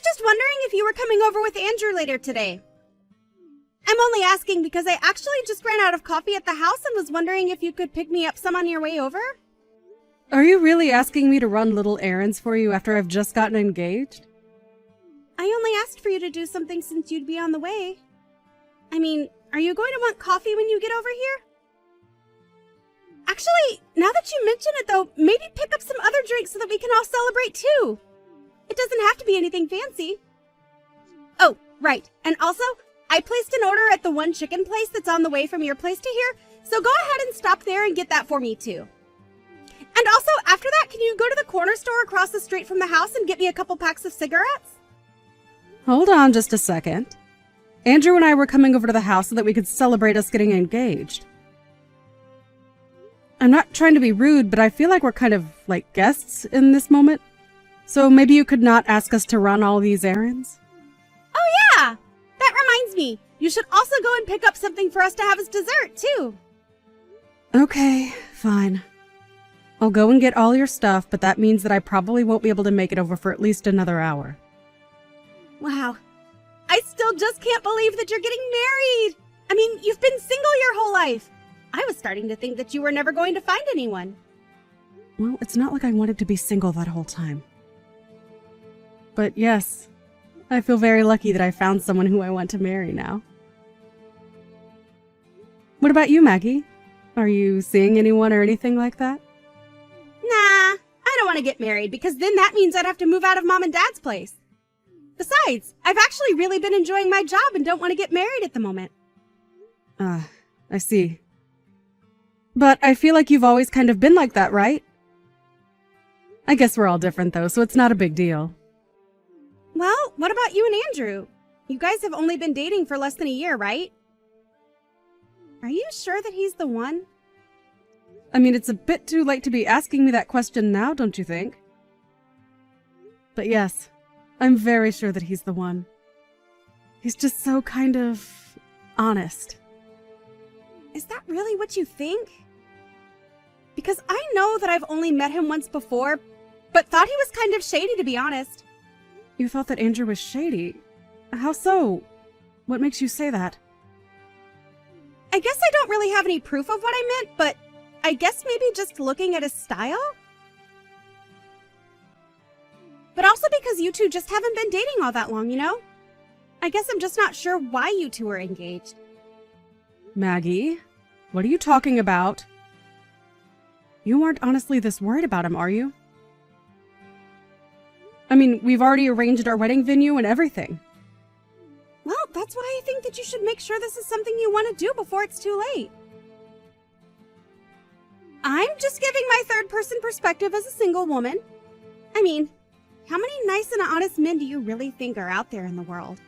was just wondering if you were coming over with Andrew later today. I'm only asking because I actually just ran out of coffee at the house and was wondering if you could pick me up some on your way over. Are you really asking me to run little errands for you after I've just gotten engaged? I only asked for you to do something since you'd be on the way. I mean, are you going to want coffee when you get over here? Actually, now that you mention it though, maybe pick up some other drinks so that we can all celebrate too. It doesn't have to be anything fancy. Oh, right. And also, I placed an order at the one chicken place that's on the way from your place to here, so go ahead and stop there and get that for me too. And also, after that, can you go to the corner store across the street from the house and get me a couple packs of cigarettes? Hold on just a second. Andrew and I were coming over to the house so that we could celebrate us getting engaged. I'm not trying to be rude, but I feel like we're kind of like guests in this moment. So maybe you could not ask us to run all these errands? Oh yeah! That reminds me, you should also go and pick up something for us to have as dessert too. Okay, fine. I'll go and get all your stuff, but that means that I probably won't be able to make it over for at least another hour. Wow. I still just can't believe that you're getting married! I mean, you've been single your whole life! I was starting to think that you were never going to find anyone. Well, it's not like I wanted to be single that whole time. But yes, I feel very lucky that I found someone who I want to marry now. What about you, Maggie? Are you seeing anyone or anything like that? Nah, I don't want to get married because then that means I'd have to move out of Mom and Dad's place. Besides, I've actually really been enjoying my job and don't want to get married at the moment. I see. But I feel like you've always kind of been like that, right? I guess we're all different though, so it's not a big deal. Well, what about you and Andrew? You guys have only been dating for less than a year, right? Are you sure that he's the one? I mean, it's a bit too late to be asking me that question now, don't you think? But yes, I'm very sure that he's the one. He's just so kind of honest. Is that really what you think? Because I know that I've only met him once before, but thought he was kind of shady, to be honest. You thought that Andrew was shady? How so? What makes you say that? I guess I don't really have any proof of what I meant, but I guess maybe just looking at his style? But also because you two just haven't been dating all that long, you know? I guess I'm just not sure why you two are engaged. Maggie, what are you talking about? You aren't honestly this worried about him, are you? I mean, we've already arranged our wedding venue and everything. Well, that's why I think that you should make sure this is something you want to do before it's too late. I'm just giving my third-person perspective as a single woman. I mean, how many nice and honest men do you really think are out there in the world?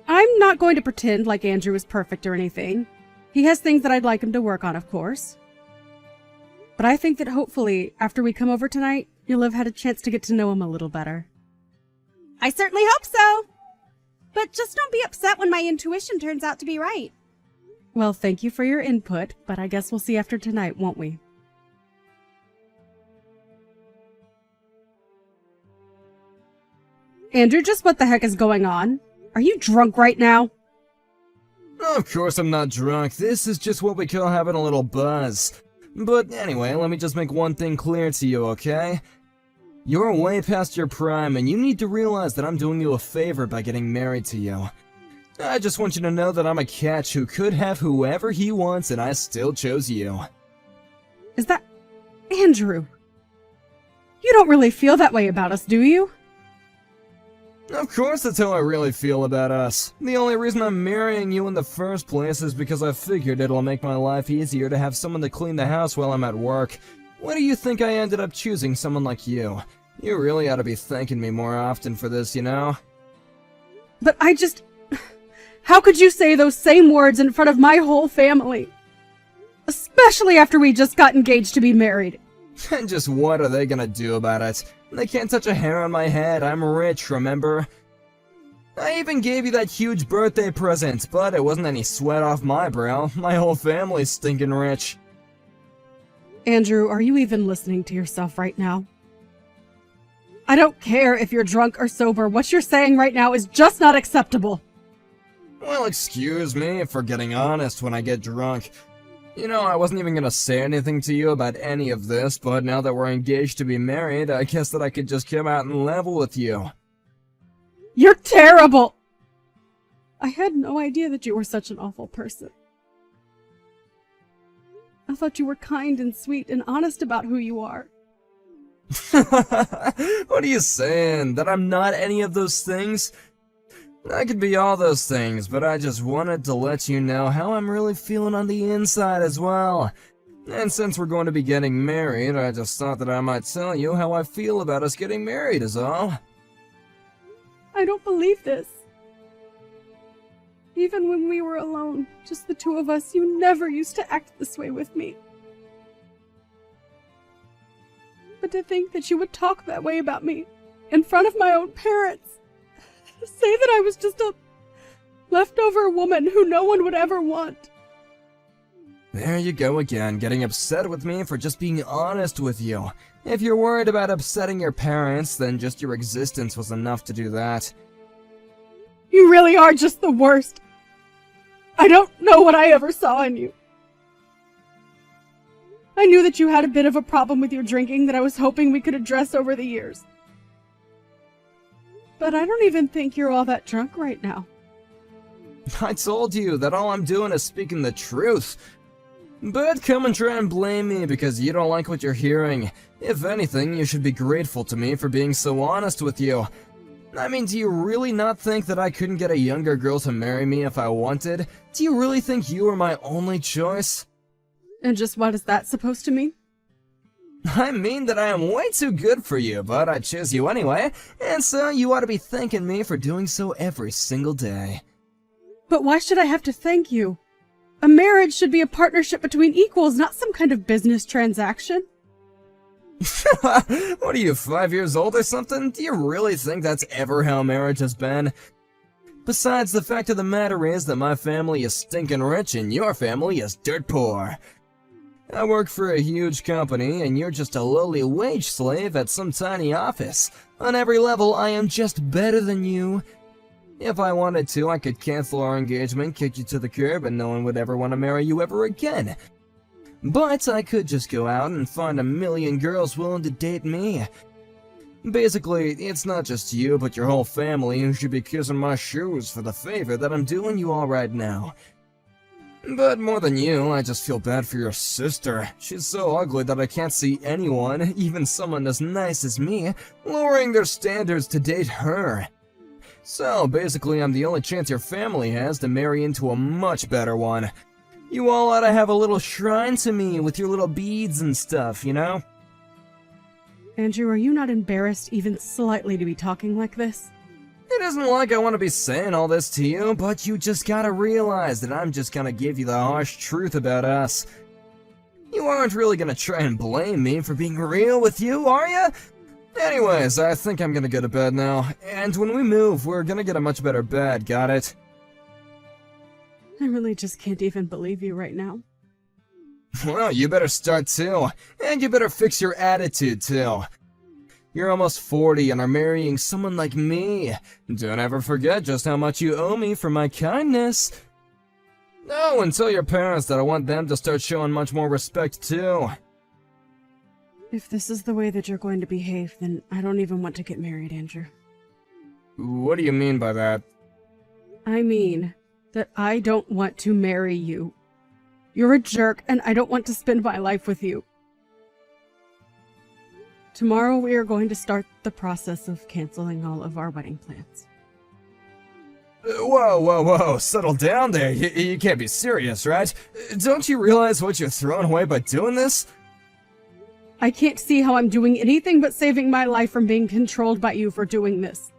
I'm not going to pretend like Andrew is perfect or anything. He has things that I'd like him to work on, of course. But I think that hopefully, after we come over tonight, you'll have had a chance to get to know him a little better. I certainly hope so. But just don't be upset when my intuition turns out to be right. Well, thank you for your input, but I guess we'll see after tonight, won't we? Andrew, just what the heck is going on? Are you drunk right now? Of course I'm not drunk. This is just what we call having a little buzz. But anyway, let me just make one thing clear to you, okay? You're way past your prime, and you need to realize that I'm doing you a favor by getting married to you. I just want you to know that I'm a catch who could have whoever he wants, and I still chose you. Is that... Andrew? You don't really feel that way about us, do you? Of course that's how I really feel about us. The only reason I'm marrying you in the first place is because I figured it'll make my life easier to have someone to clean the house while I'm at work. Why do you think I ended up choosing someone like you? You really ought to be thanking me more often for this, you know? But I just... How could you say those same words in front of my whole family? Especially after we just got engaged to be married. And just what are they gonna do about it? They can't touch a hair on my head, I'm rich, remember? I even gave you that huge birthday present, but it wasn't any sweat off my brow. My whole family's stinking rich. Andrew, are you even listening to yourself right now? I don't care if you're drunk or sober. What you're saying right now is just not acceptable. Well, excuse me for getting honest when I get drunk. You know, I wasn't even gonna say anything to you about any of this, but now that we're engaged to be married, I guess that I could just come out and level with you. You're terrible! I had no idea that you were such an awful person. I thought you were kind and sweet and honest about who you are. What are you saying? That I'm not any of those things? I could be all those things, but I just wanted to let you know how I'm really feeling on the inside as well. And since we're going to be getting married, I just thought that I might tell you how I feel about us getting married is all. I don't believe this. Even when we were alone, just the two of us, you never used to act this way with me. But to think that you would talk that way about me in front of my own parents. Say that I was just a leftover woman who no one would ever want. There you go again, getting upset with me for just being honest with you. If you're worried about upsetting your parents, then just your existence was enough to do that. You really are just the worst. I don't know what I ever saw in you. I knew that you had a bit of a problem with your drinking that I was hoping we could address over the years. But I don't even think you're all that drunk right now. I told you that all I'm doing is speaking the truth. But come and try and blame me because you don't like what you're hearing. If anything, you should be grateful to me for being so honest with you. I mean, do you really not think that I couldn't get a younger girl to marry me if I wanted? Do you really think you were my only choice? And just what is that supposed to mean? I mean that I am way too good for you, but I choose you anyway, and so you ought to be thanking me for doing so every single day. But why should I have to thank you? A marriage should be a partnership between equals, not some kind of business transaction. What are you, 5 years old or something? Do you really think that's ever how marriage has been? Besides, the fact of the matter is that my family is stinking rich and your family is dirt poor. I work for a huge company, and you're just a lowly wage slave at some tiny office. On every level, I am just better than you. If I wanted to, I could cancel our engagement, kick you to the curb, and no one would ever want to marry you ever again. But I could just go out and find a million girls willing to date me. Basically, it's not just you, but your whole family who should be kissing my shoes for the favor that I'm doing you all right now. But more than you, I just feel bad for your sister. She's so ugly that I can't see anyone, even someone as nice as me, lowering their standards to date her. So basically, I'm the only chance your family has to marry into a much better one. You all ought to have a little shrine to me with your little beads and stuff, you know? Andrew, are you not embarrassed even slightly to be talking like this? It isn't like I want to be saying all this to you, but you just gotta realize that I'm just gonna give you the harsh truth about us. You aren't really gonna try and blame me for being real with you, are you? Anyways, I think I'm gonna go to bed now, and when we move, we're gonna get a much better bed, got it? I really just can't even believe you right now. Well, you better start too, and you better fix your attitude too. You're almost 40 and are marrying someone like me. Don't ever forget just how much you owe me for my kindness. Oh, and tell your parents that I want them to start showing much more respect too. If this is the way that you're going to behave, then I don't even want to get married, Andrew. What do you mean by that? I mean that I don't want to marry you. You're a jerk, and I don't want to spend my life with you. Tomorrow we are going to start the process of canceling all of our wedding plans. Whoa, settle down there. You can't be serious, right? Don't you realize what you're throwing away by doing this? I can't see how I'm doing anything but saving my life from being controlled by you for doing this.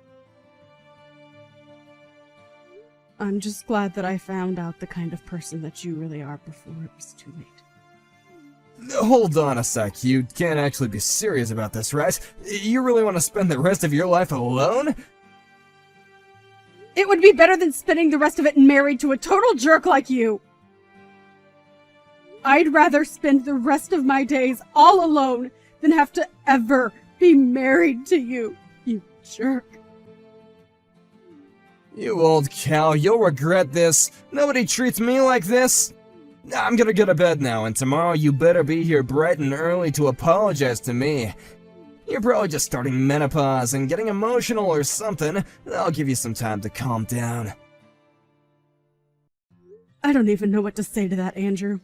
I'm just glad that I found out the kind of person that you really are before it was too late. Hold on a sec, you can't actually be serious about this, right? You really want to spend the rest of your life alone? It would be better than spending the rest of it married to a total jerk like you! I'd rather spend the rest of my days all alone than have to ever be married to you, you jerk. You old cow, you'll regret this. Nobody treats me like this. I'm gonna go to bed now, and tomorrow you better be here bright and early to apologize to me. You're probably just starting menopause and getting emotional or something. I'll give you some time to calm down. I don't even know what to say to that, Andrew.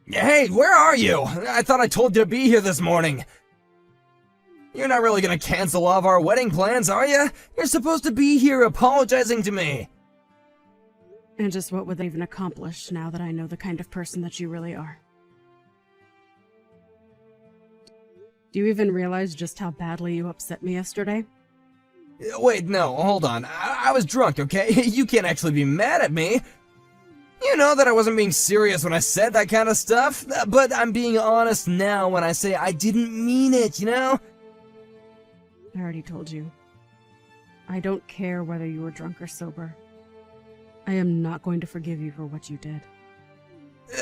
Hey, where are you? I thought I told you to be here this morning. You're not really gonna cancel all of our wedding plans, are you? You're supposed to be here apologizing to me. And just what would they even accomplish now that I know the kind of person that you really are? Do you even realize just how badly you upset me yesterday? Wait, no, hold on. I was drunk, okay? You can't actually be mad at me. You know that I wasn't being serious when I said that kind of stuff, but I'm being honest now when I say I didn't mean it, you know? I already told you. I don't care whether you were drunk or sober. I am not going to forgive you for what you did.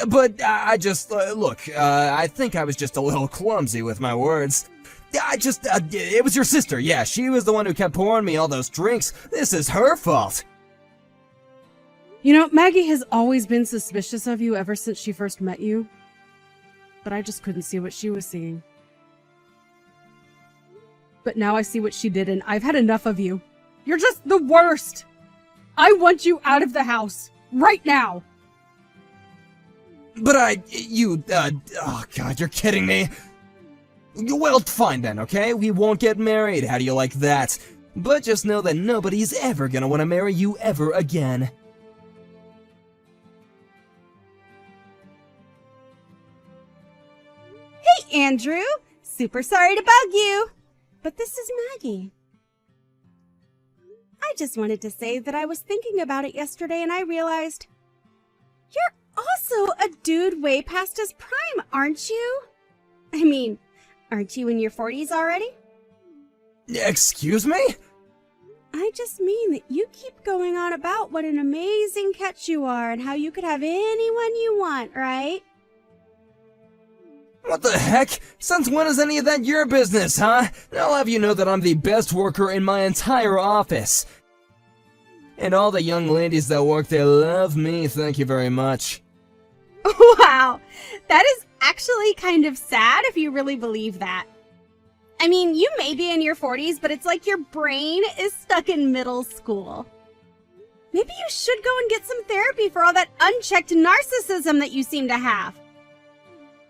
But I just, look, I think I was just a little clumsy with my words. It was your sister, yeah, she was the one who kept pouring me all those drinks. This is her fault. You know, Maggie has always been suspicious of you ever since she first met you. But I just couldn't see what she was seeing. But now I see what she did, and I've had enough of you. You're just the worst! I want you out of the house! Right now! But oh god, you're kidding me. Well, fine then, okay? We won't get married, how do you like that? But just know that nobody's ever gonna want to marry you ever again. Hey, Andrew! Super sorry to bug you, but this is Maggie. I just wanted to say that I was thinking about it yesterday and I realized you're also a dude way past his prime, aren't you? I mean, aren't you in your 40s already? Excuse me? I just mean that you keep going on about what an amazing catch you are and how you could have anyone you want, right? What the heck? Since when is any of that your business, huh? I'll have you know that I'm the best worker in my entire office. And all the young ladies that work there love me, thank you very much. Wow, that is actually kind of sad if you really believe that. I mean, you may be in your 40s, but it's like your brain is stuck in middle school. Maybe you should go and get some therapy for all that unchecked narcissism that you seem to have.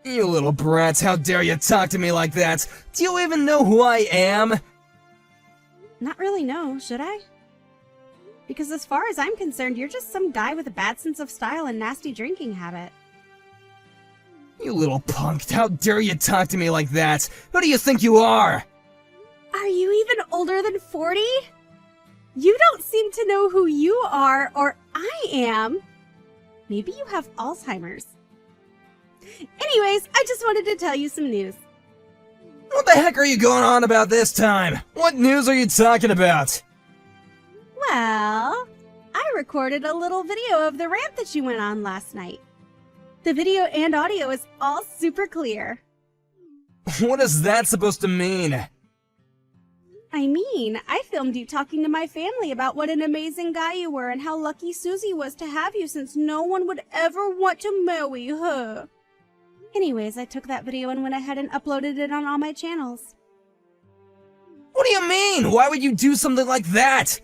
You little brats, how dare you talk to me like that? Do you even know who I am? Not really, no, should I? Because as far as I'm concerned, you're just some guy with a bad sense of style and nasty drinking habit. You little punk, how dare you talk to me like that? Who do you think you are? Are you even older than 40? You don't seem to know who you are, or I am. Maybe you have Alzheimer's. Anyways, I just wanted to tell you some news. What the heck are you going on about this time? What news are you talking about? Well, I recorded a little video of the rant that you went on last night. The video and audio is all super clear. What is that supposed to mean? I mean, I filmed you talking to my family about what an amazing guy you were and how lucky Susie was to have you since no one would ever want to marry her. Anyways, I took that video and went ahead and uploaded it on all my channels. What do you mean? Why would you do something like that?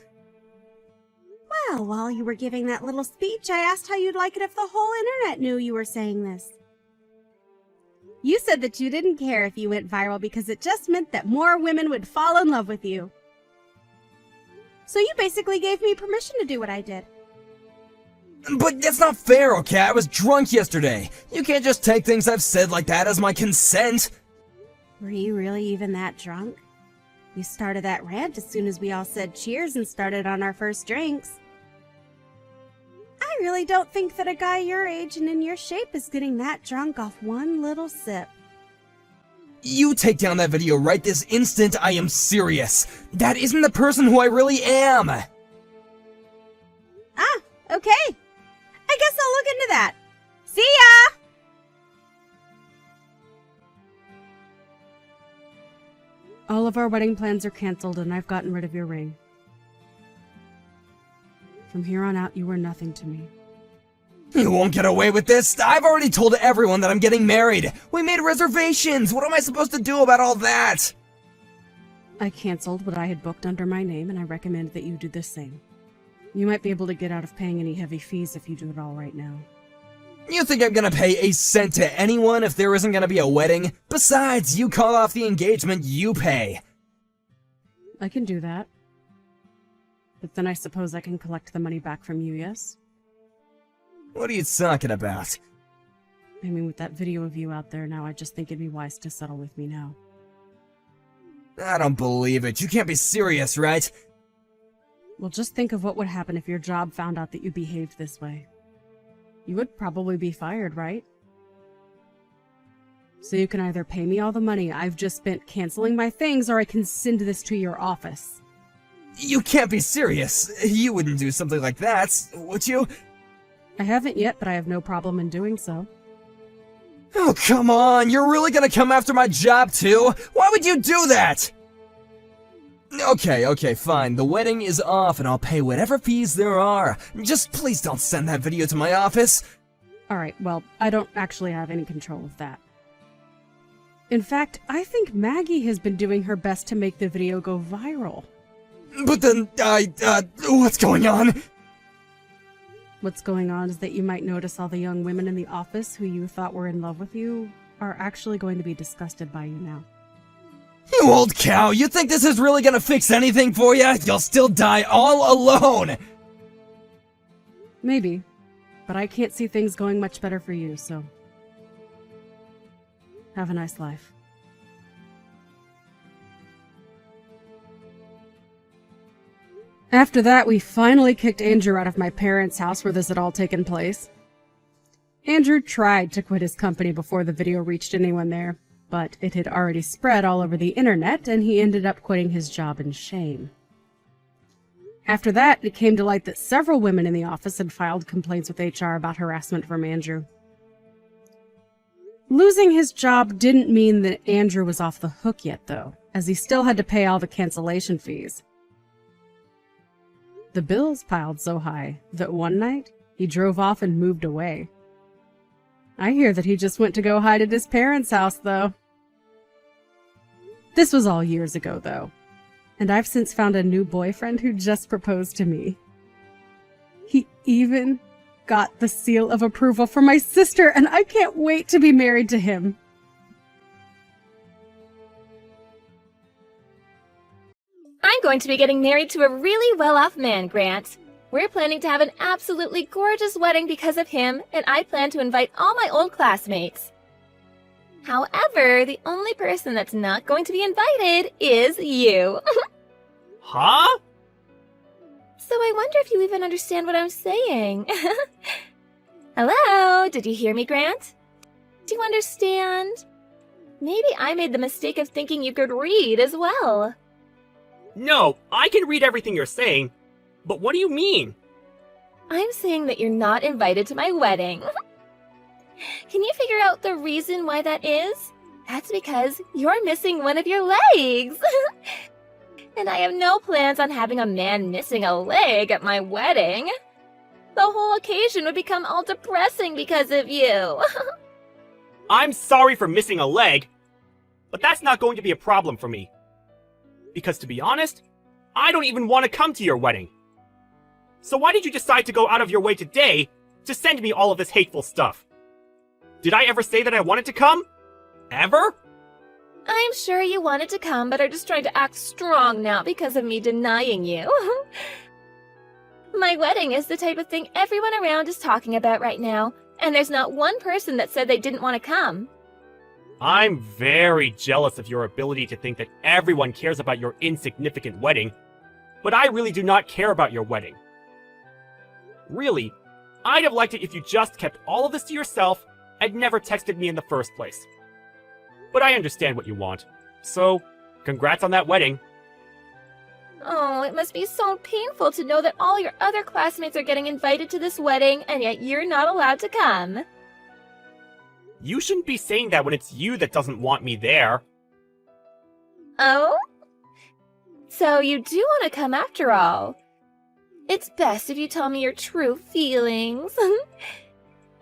Well, while you were giving that little speech, I asked how you'd like it if the whole internet knew you were saying this. You said that you didn't care if you went viral because it just meant that more women would fall in love with you. So you basically gave me permission to do what I did. But that's not fair, okay? I was drunk yesterday. You can't just take things I've said like that as my consent. Were you really even that drunk? You started that rant as soon as we all said cheers and started on our first drinks. I really don't think that a guy your age and in your shape is getting that drunk off one little sip. You take down that video right this instant, I am serious. That isn't the person who I really am. Ah, okay. I guess I'll look into that. See ya! All of our wedding plans are canceled, and I've gotten rid of your ring. From here on out, you are nothing to me. You won't get away with this! I've already told everyone that I'm getting married! We made reservations! What am I supposed to do about all that? I canceled what I had booked under my name, and I recommend that you do the same. You might be able to get out of paying any heavy fees if you do it all right now. You think I'm gonna pay a cent to anyone if there isn't gonna be a wedding? Besides, you call off the engagement, you pay. I can do that. But then I suppose I can collect the money back from you, yes? What are you talking about? I mean, with that video of you out there now, I just think it'd be wise to settle with me now. I don't believe it. You can't be serious, right? Well, just think of what would happen if your job found out that you behaved this way. You would probably be fired, right? So you can either pay me all the money I've just spent canceling my things, or I can send this to your office. You can't be serious. You wouldn't do something like that, would you? I haven't yet, but I have no problem in doing so. Oh, come on. You're really gonna come after my job, too? Why would you do that? Okay, fine. The wedding is off, and I'll pay whatever fees there are. Just please don't send that video to my office. Alright, well, I don't actually have any control of that. In fact, I think Maggie has been doing her best to make the video go viral. But then, what's going on? What's going on is that you might notice all the young women in the office who you thought were in love with you are actually going to be disgusted by you now. You old cow, you think this is really gonna fix anything for you? You'll still die all alone! Maybe, but I can't see things going much better for you, so... have a nice life. After that, we finally kicked Andrew out of my parents' house where this had all taken place. Andrew tried to quit his company before the video reached anyone there, but it had already spread all over the internet, and he ended up quitting his job in shame. After that, it came to light that several women in the office had filed complaints with HR about harassment from Andrew. Losing his job didn't mean that Andrew was off the hook yet, though, as he still had to pay all the cancellation fees. The bills piled so high that one night, he drove off and moved away. I hear that he just went to go hide at his parents' house, though. This was all years ago, though, and I've since found a new boyfriend who just proposed to me. He even got the seal of approval from my sister, and I can't wait to be married to him. I'm going to be getting married to a really well-off man, Grant. We're planning to have an absolutely gorgeous wedding because of him, and I plan to invite all my old classmates. However, the only person that's not going to be invited is you. Huh? So I wonder if you even understand what I'm saying. Hello? Did you hear me, Grant? Do you understand? Maybe I made the mistake of thinking you could read as well. No, I can read everything you're saying, but what do you mean? I'm saying that you're not invited to my wedding. Can you figure out the reason why that is? That's because you're missing one of your legs. And I have no plans on having a man missing a leg at my wedding. The whole occasion would become all depressing because of you. I'm sorry for missing a leg, but that's not going to be a problem for me. Because to be honest, I don't even want to come to your wedding. So why did you decide to go out of your way today to send me all of this hateful stuff? Did I ever say that I wanted to come? Ever? I'm sure you wanted to come, but are just trying to act strong now because of me denying you. My wedding is the type of thing everyone around is talking about right now, and there's not one person that said they didn't want to come. I'm very jealous of your ability to think that everyone cares about your insignificant wedding, but I really do not care about your wedding. Really, I'd have liked it if you just kept all of this to yourself and never texted me in the first place. But I understand what you want, so congrats on that wedding. Oh, it must be so painful to know that all your other classmates are getting invited to this wedding, and yet you're not allowed to come. You shouldn't be saying that when it's you that doesn't want me there. Oh? So you do want to come after all. It's best if you tell me your true feelings.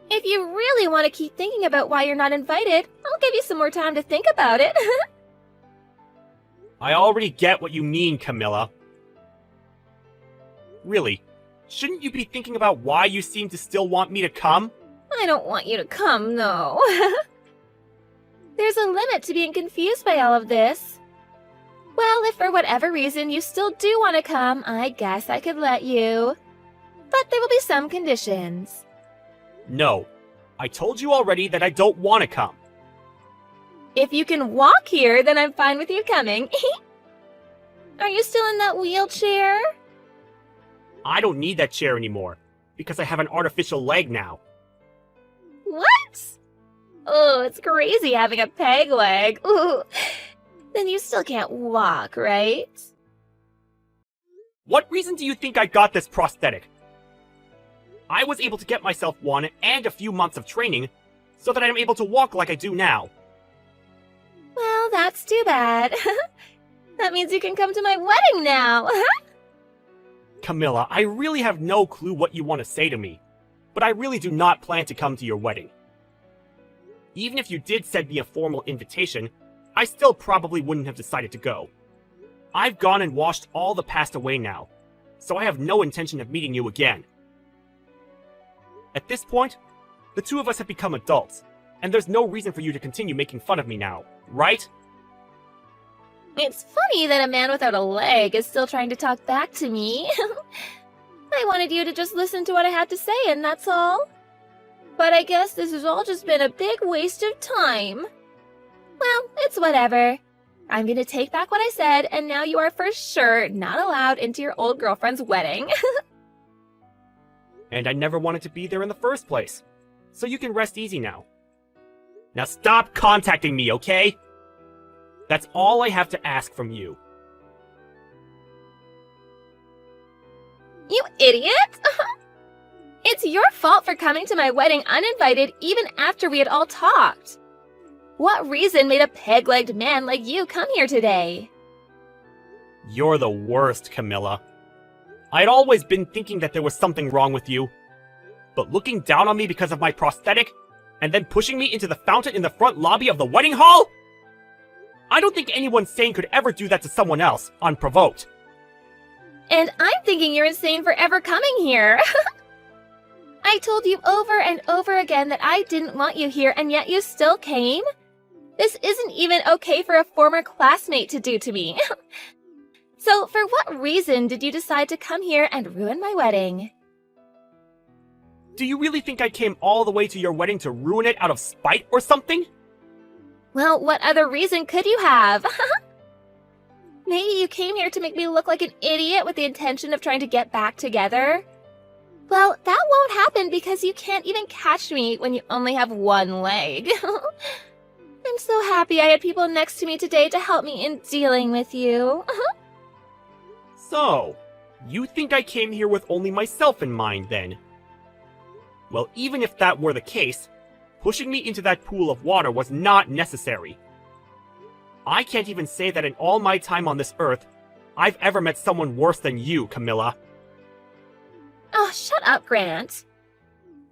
If you really want to keep thinking about why you're not invited, I'll give you some more time to think about it. I already get what you mean, Camilla. Really, shouldn't you be thinking about why you seem to still want me to come? I don't want you to come, no. There's a limit to being confused by all of this. Well, if for whatever reason you still do want to come, I guess I could let you. But there will be some conditions. No. I told you already that I don't want to come. If you can walk here, then I'm fine with you coming. Are you still in that wheelchair? I don't need that chair anymore, because I have an artificial leg now. What? Oh, it's crazy having a peg leg. Ooh. Then you still can't walk, right? What reason do you think I got this prosthetic? I was able to get myself one and a few months of training so that I'm able to walk like I do now. Well, that's too bad. That means you can come to my wedding now. Camilla, I really have no clue what you want to say to me, but I really do not plan to come to your wedding. Even if you did send me a formal invitation, I still probably wouldn't have decided to go. I've gone and washed all the past away now, so I have no intention of meeting you again. At this point, the two of us have become adults, and there's no reason for you to continue making fun of me now, right? It's funny that a man without a leg is still trying to talk back to me. I wanted you to just listen to what I had to say, and that's all. But I guess this has all just been a big waste of time. Well, it's whatever. I'm gonna take back what I said, and now you are for sure not allowed into your old girlfriend's wedding. And I never wanted to be there in the first place, so you can rest easy now. Now stop contacting me, okay? That's all I have to ask from you. You idiot! It's your fault for coming to my wedding uninvited even after we had all talked. What reason made a peg-legged man like you come here today? You're the worst, Camilla. I'd always been thinking that there was something wrong with you. But looking down on me because of my prosthetic, and then pushing me into the fountain in the front lobby of the wedding hall? I don't think anyone sane could ever do that to someone else, unprovoked. And I'm thinking you're insane for ever coming here. I told you over and over again that I didn't want you here, and yet you still came? This isn't even okay for a former classmate to do to me. So for what reason did you decide to come here and ruin my wedding? Do you really think I came all the way to your wedding to ruin it out of spite or something? Well, what other reason could you have? Maybe you came here to make me look like an idiot with the intention of trying to get back together? Well, that won't happen because you can't even catch me when you only have one leg. I'm so happy I had people next to me today to help me in dealing with you. So, you think I came here with only myself in mind, then? Well, even if that were the case, pushing me into that pool of water was not necessary. I can't even say that in all my time on this earth, I've ever met someone worse than you, Camilla. Oh, shut up, Grant.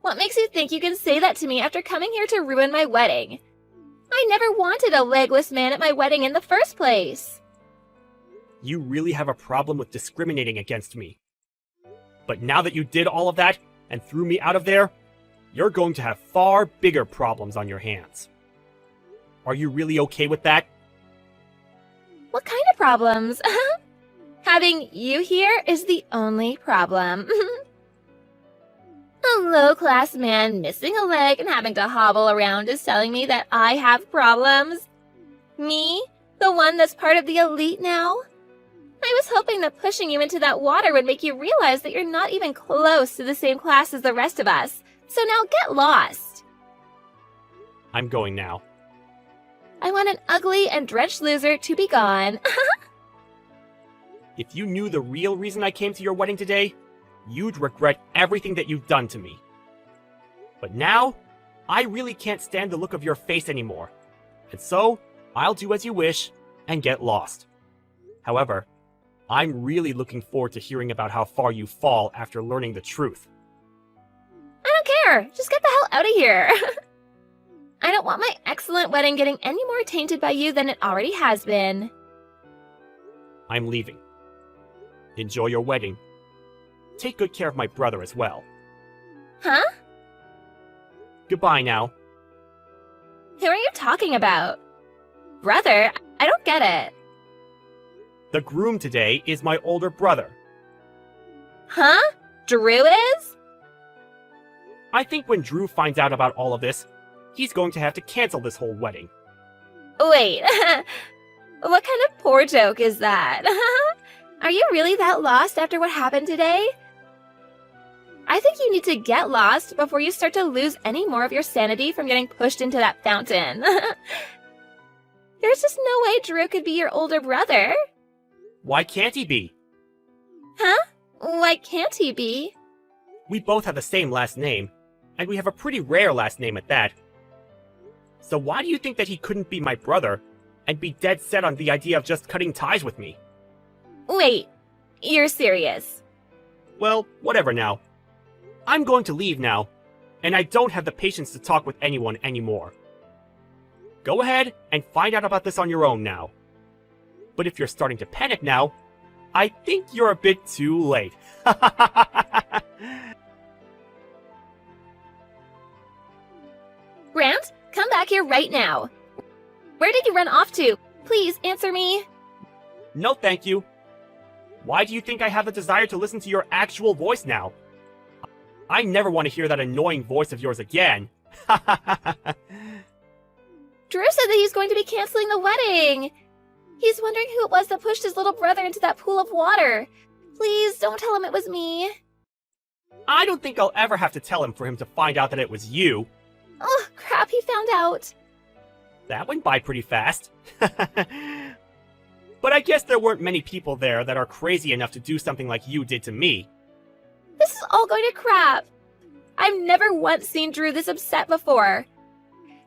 What makes you think you can say that to me after coming here to ruin my wedding? I never wanted a legless man at my wedding in the first place. You really have a problem with discriminating against me. But now that you did all of that and threw me out of there, you're going to have far bigger problems on your hands. Are you really okay with that? What kind of problems? Having you here is the only problem. A low-class man missing a leg and having to hobble around is telling me that I have problems? Me? The one that's part of the elite now? I was hoping that pushing you into that water would make you realize that you're not even close to the same class as the rest of us. So now get lost. I'm going now. I want an ugly and drenched loser to be gone. If you knew the real reason I came to your wedding today, you'd regret everything that you've done to me. But now, I really can't stand the look of your face anymore. And so, I'll do as you wish and get lost. However, I'm really looking forward to hearing about how far you fall after learning the truth. I don't care. Just get the hell out of here. I don't want my excellent wedding getting any more tainted by you than it already has been. I'm leaving. Enjoy your wedding. Take good care of my brother as well. Huh? Goodbye now. Who are you talking about? Brother? I don't get it. The groom today is my older brother. Huh? Drew is? I think when Drew finds out about all of this, he's going to have to cancel this whole wedding. Wait. What kind of poor joke is that? Are you really that lost after what happened today? I think you need to get lost before you start to lose any more of your sanity from getting pushed into that fountain. There's just no way Drew could be your older brother. Why can't he be? Huh? Why can't he be? We both have the same last name, and we have a pretty rare last name at that. So why do you think that he couldn't be my brother and be dead set on the idea of just cutting ties with me? Wait, you're serious? Well, whatever now. I'm going to leave now, and I don't have the patience to talk with anyone anymore. Go ahead and find out about this on your own now. But if you're starting to panic now, I think you're a bit too late. Grant, come back here right now. Where did you run off to? Please answer me. No thank you. Why do you think I have the desire to listen to your actual voice now? I never want to hear that annoying voice of yours again. Drew said that he's going to be canceling the wedding. He's wondering who it was that pushed his little brother into that pool of water. Please don't tell him it was me. I don't think I'll ever have to tell him for him to find out that it was you. Oh, crap, he found out. That went by pretty fast. But I guess there weren't many people there that are crazy enough to do something like you did to me. This is all going to crap. I've never once seen Drew this upset before.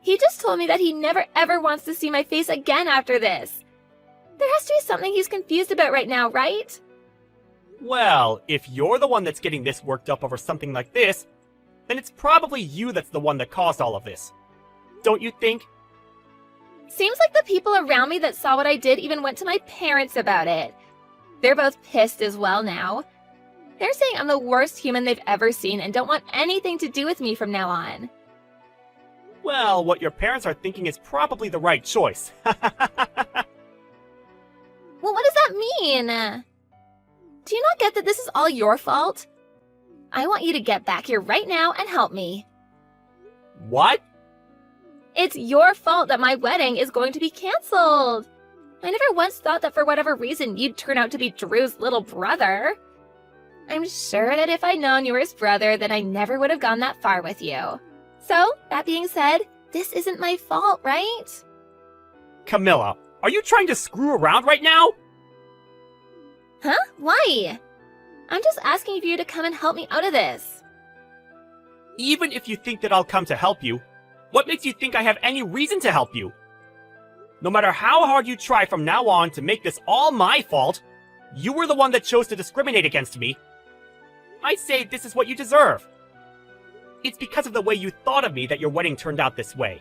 He just told me that he never ever wants to see my face again after this. There has to be something he's confused about right now, right? Well, if you're the one that's getting this worked up over something like this, then it's probably you that's the one that caused all of this. Don't you think? Seems like the people around me that saw what I did even went to my parents about it. They're both pissed as well now. They're saying I'm the worst human they've ever seen and don't want anything to do with me from now on. Well, what your parents are thinking is probably the right choice. Well, what does that mean? Do you not get that this is all your fault? I want you to get back here right now and help me. What? It's your fault that my wedding is going to be canceled. I never once thought that for whatever reason you'd turn out to be Drew's little brother. I'm sure that if I'd known you were his brother, then I never would have gone that far with you. So, that being said, this isn't my fault, right? Camilla, are you trying to screw around right now? Huh? Why? I'm just asking for you to come and help me out of this. Even if you think that I'll come to help you, what makes you think I have any reason to help you? No matter how hard you try from now on to make this all my fault, you were the one that chose to discriminate against me. I say this is what you deserve. It's because of the way you thought of me that your wedding turned out this way.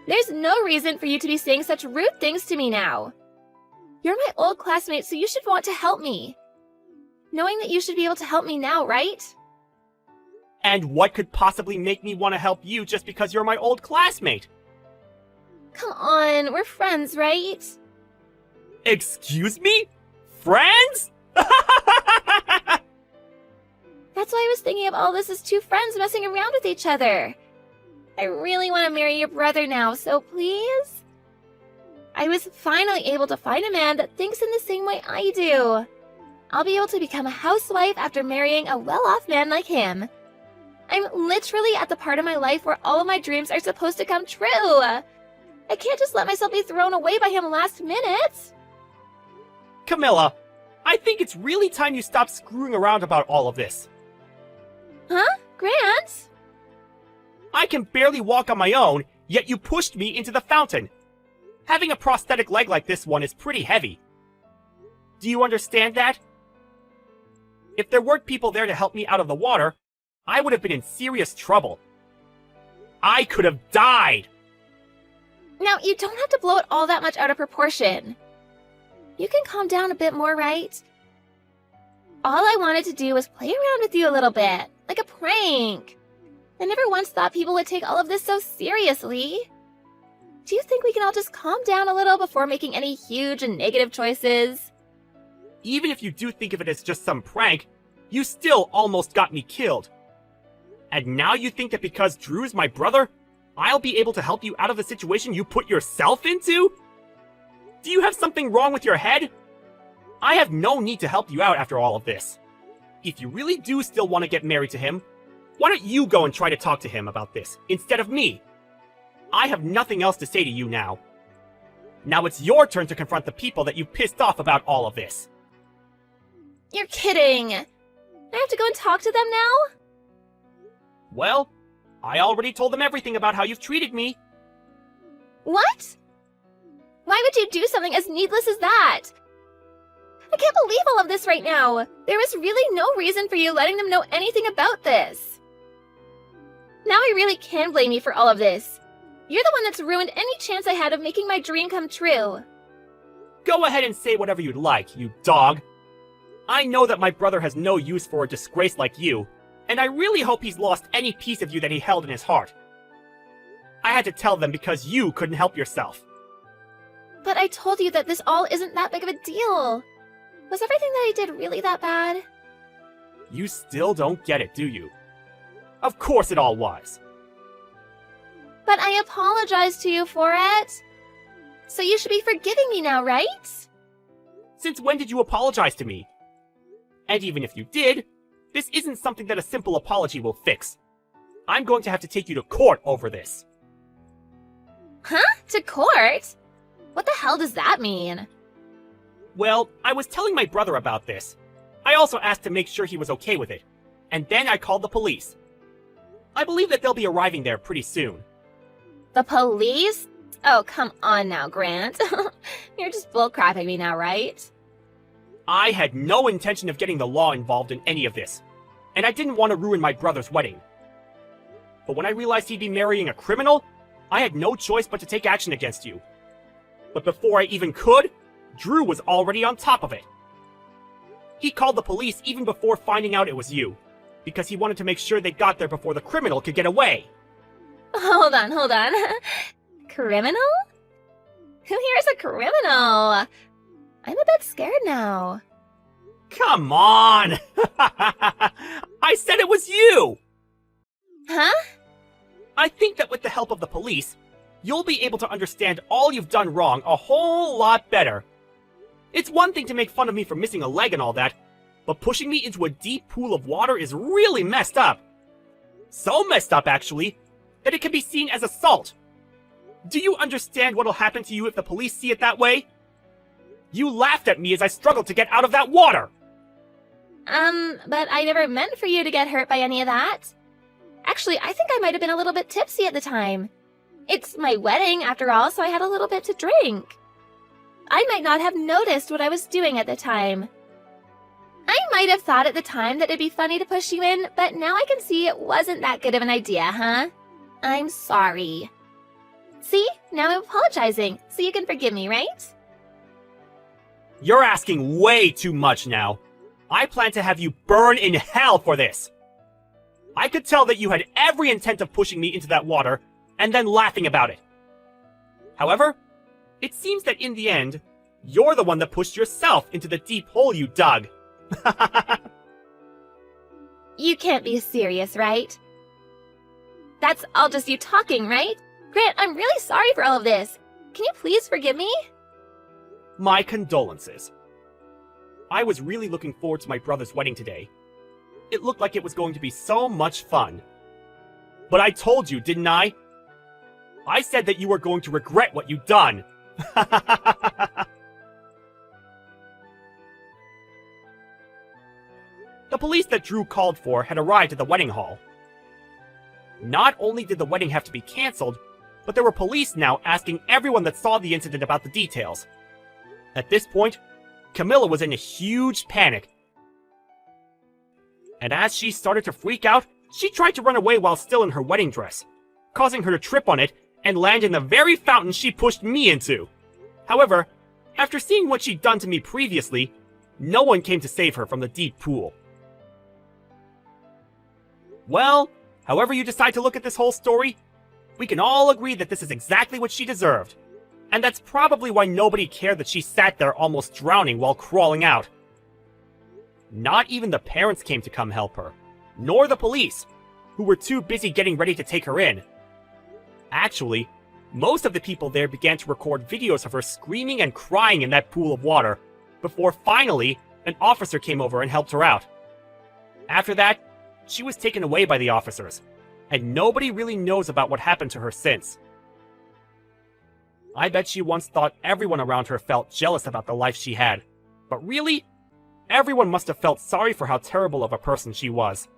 There's no reason for you to be saying such rude things to me now. You're my old classmate, so you should want to help me. Knowing that you should be able to help me now, right? And what could possibly make me want to help you just because you're my old classmate? Come on, we're friends, right? Excuse me? Friends? That's why I was thinking of all this as two friends messing around with each other. I really want to marry your brother now, so please? I was finally able to find a man that thinks in the same way I do. I'll be able to become a housewife after marrying a well-off man like him. I'm literally at the part of my life where all of my dreams are supposed to come true. I can't just let myself be thrown away by him last minute. Camilla, I think it's really time you stop screwing around about all of this. Huh? Grant? I can barely walk on my own, yet you pushed me into the fountain. Having a prosthetic leg like this one is pretty heavy. Do you understand that? If there weren't people there to help me out of the water, I would have been in serious trouble. I could have died! Now, you don't have to blow it all that much out of proportion. You can calm down a bit more, right? All I wanted to do was play around with you a little bit, like a prank. I never once thought people would take all of this so seriously. Do you think we can all just calm down a little before making any huge and negative choices? Even if you do think of it as just some prank, you still almost got me killed. And now you think that because Drew's my brother, I'll be able to help you out of the situation you put yourself into? Do you have something wrong with your head? I have no need to help you out after all of this. If you really do still want to get married to him, why don't you go and try to talk to him about this, instead of me? I have nothing else to say to you now. Now it's your turn to confront the people that you pissed off about all of this. You're kidding! I have to go and talk to them now? Well, I already told them everything about how you've treated me. What? Why would you do something as needless as that? I can't believe all of this right now. There was really no reason for you letting them know anything about this. Now I really can blame you for all of this. You're the one that's ruined any chance I had of making my dream come true. Go ahead and say whatever you'd like, you dog. I know that my brother has no use for a disgrace like you, and I really hope he's lost any piece of you that he held in his heart. I had to tell them because you couldn't help yourself. But I told you that this all isn't that big of a deal. Was everything that I did really that bad? You still don't get it, do you? Of course it all was. But I apologized to you for it. So you should be forgiving me now, right? Since when did you apologize to me? And even if you did, this isn't something that a simple apology will fix. I'm going to have to take you to court over this. Huh? To court? What the hell does that mean? Well, I was telling my brother about this. I also asked to make sure he was okay with it. And then I called the police. I believe that they'll be arriving there pretty soon. The police? Oh, come on now, Grant. You're just bullcrapping me now, right? I had no intention of getting the law involved in any of this, and I didn't want to ruin my brother's wedding. But when I realized he'd be marrying a criminal, I had no choice but to take action against you. But before I even could, Drew was already on top of it. He called the police even before finding out it was you, because he wanted to make sure they got there before the criminal could get away. Hold on. Criminal? Who here is a criminal? I'm a bit scared now. Come on! I said it was you! Huh? I think that with the help of the police, you'll be able to understand all you've done wrong a whole lot better. It's one thing to make fun of me for missing a leg and all that, but pushing me into a deep pool of water is really messed up. So messed up, actually, that it can be seen as assault. Do you understand what'll happen to you if the police see it that way? You laughed at me as I struggled to get out of that water! But I never meant for you to get hurt by any of that. Actually, I think I might have been a little bit tipsy at the time. It's my wedding, after all, so I had a little bit to drink. I might not have noticed what I was doing at the time. I might have thought at the time that it'd be funny to push you in, but now I can see it wasn't that good of an idea, huh? I'm sorry. See? Now I'm apologizing, so you can forgive me, right? You're asking way too much now. I plan to have you burn in hell for this. I could tell that you had every intent of pushing me into that water, and then laughing about it. However, it seems that in the end, you're the one that pushed yourself into the deep hole you dug. You can't be serious, right? That's all just you talking, right? Grant, I'm really sorry for all of this. Can you please forgive me? My condolences. I was really looking forward to my brother's wedding today. It looked like it was going to be so much fun. But I told you, didn't I? I said that you were going to regret what you'd done. The police that Drew called for had arrived at the wedding hall. Not only did the wedding have to be cancelled, but there were police now asking everyone that saw the incident about the details. At this point, Camilla was in a huge panic. And as she started to freak out, she tried to run away while still in her wedding dress, causing her to trip on it and land in the very fountain she pushed me into. However, after seeing what she'd done to me previously, no one came to save her from the deep pool. Well, however you decide to look at this whole story, we can all agree that this is exactly what she deserved. And that's probably why nobody cared that she sat there almost drowning while crawling out. Not even the parents came to come help her, nor the police, who were too busy getting ready to take her in. Actually, most of the people there began to record videos of her screaming and crying in that pool of water, before finally, an officer came over and helped her out. After that, she was taken away by the officers, and nobody really knows about what happened to her since. I bet she once thought everyone around her felt jealous about the life she had, but really, everyone must have felt sorry for how terrible of a person she was.